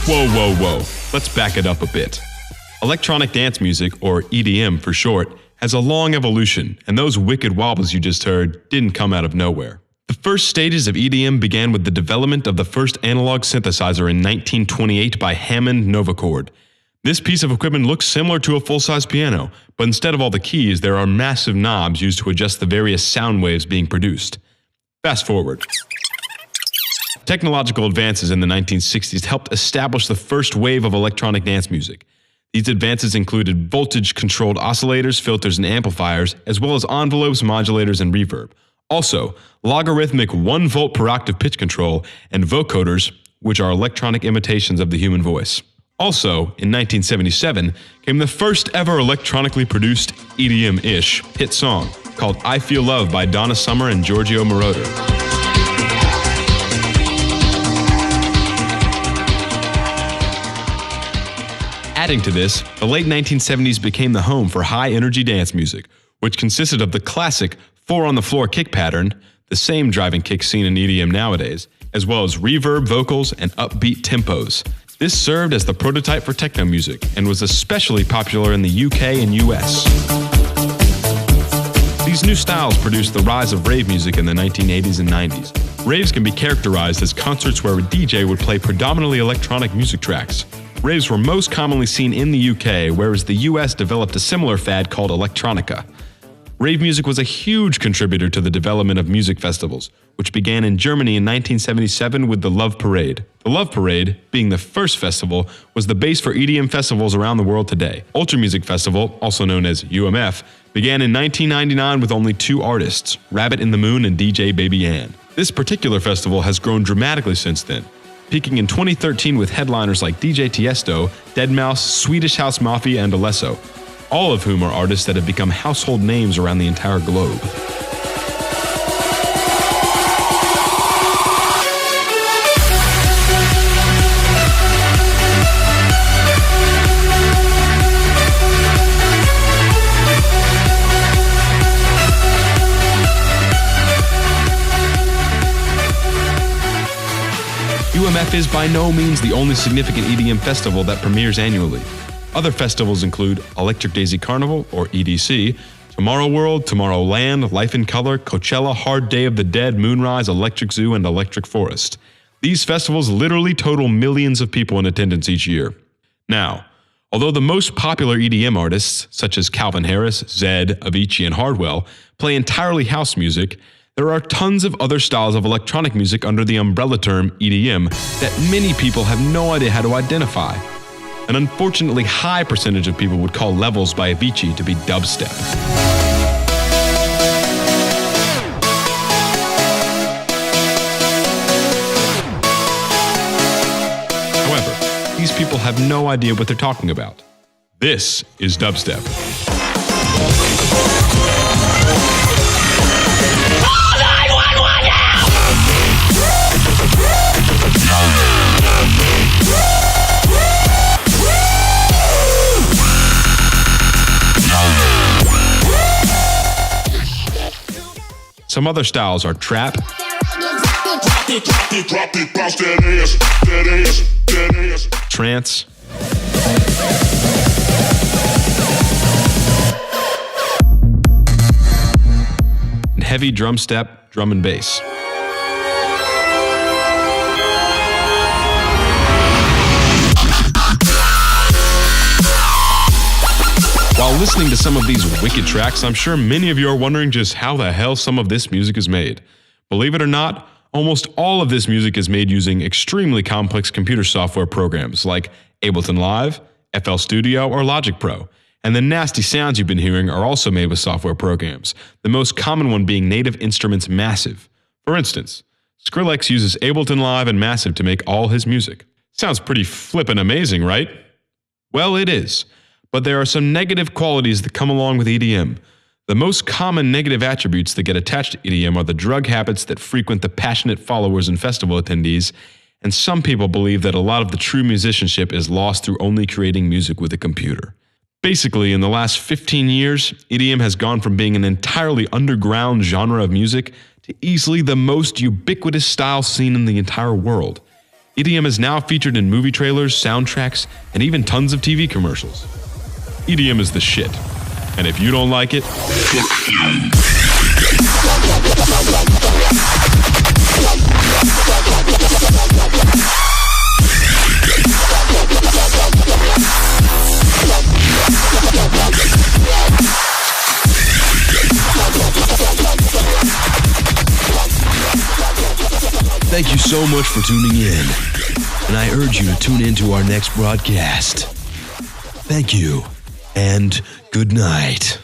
Whoa. Let's back it up a bit. Electronic dance music, or EDM for short, has a long evolution, and those wicked wobbles you just heard didn't come out of nowhere. The first stages of EDM began with the development of the first analog synthesizer in 1928 by Hammond Novacord. This piece of equipment looks similar to a full-size piano, but instead of all the keys, there are massive knobs used to adjust the various sound waves being produced. Fast forward. Technological advances in the 1960s helped establish the first wave of electronic dance music. These advances included voltage-controlled oscillators, filters, and amplifiers, as well as envelopes, modulators, and reverb. Also, logarithmic 1-volt per octave pitch control and vocoders, which are electronic imitations of the human voice. Also, in 1977, came the first ever electronically produced EDM-ish hit song called I Feel Love by Donna Summer and Giorgio Moroder. Adding to this, the late 1970s became the home for high-energy dance music, which consisted of the classic 4-on-the-floor kick pattern, the same driving kick seen in EDM nowadays, as well as reverb vocals and upbeat tempos. This served as the prototype for techno music and was especially popular in the UK and US. These new styles produced the rise of rave music in the 1980s and 90s. Raves can be characterized as concerts where a DJ would play predominantly electronic music tracks. Raves were most commonly seen in the UK, whereas the US developed a similar fad called electronica. Rave music was a huge contributor to the development of music festivals, which began in Germany in 1977 with the Love Parade. The Love Parade, being the first festival, was the base for EDM festivals around the world today. Ultra Music Festival, also known as UMF, began in 1999 with only 2 artists, Rabbit in the Moon and DJ Baby Ann. This particular festival has grown dramatically since then, peaking in 2013 with headliners like DJ Tiesto, Deadmau5, Swedish House Mafia, and Alesso, all of whom are artists that have become household names around the entire globe. UMF is by no means the only significant EDM festival that premieres annually. Other festivals include Electric Daisy Carnival, or EDC, Tomorrow World, Tomorrowland, Life in Color, Coachella, Hard Day of the Dead, Moonrise, Electric Zoo, and Electric Forest. These festivals literally total millions of people in attendance each year. Now, although the most popular EDM artists, such as Calvin Harris, Zedd, Avicii, and Hardwell, play entirely house music, there are tons of other styles of electronic music under the umbrella term EDM that many people have no idea how to identify. An unfortunately high percentage of people would call Levels by Avicii to be dubstep. However, these people have no idea what they're talking about. This is dubstep. Some other styles are trap, trance, and heavy drum step, drum and bass. While listening to some of these wicked tracks, I'm sure many of you are wondering just how the hell some of this music is made. Believe it or not, almost all of this music is made using extremely complex computer software programs like Ableton Live, FL Studio, or Logic Pro. And the nasty sounds you've been hearing are also made with software programs, the most common one being Native Instruments Massive. For instance, Skrillex uses Ableton Live and Massive to make all his music. Sounds pretty flippin' amazing, right? Well, it is. But there are some negative qualities that come along with EDM. The most common negative attributes that get attached to EDM are the drug habits that frequent the passionate followers and festival attendees, and some people believe that a lot of the true musicianship is lost through only creating music with a computer. Basically, in the last 15 years, EDM has gone from being an entirely underground genre of music to easily the most ubiquitous style seen in the entire world. EDM is now featured in movie trailers, soundtracks, and even tons of TV commercials. EDM is the shit. And if you don't like it, fuck you. Thank you so much for tuning in, and I urge you to tune in to our next broadcast. Thank you, and good night.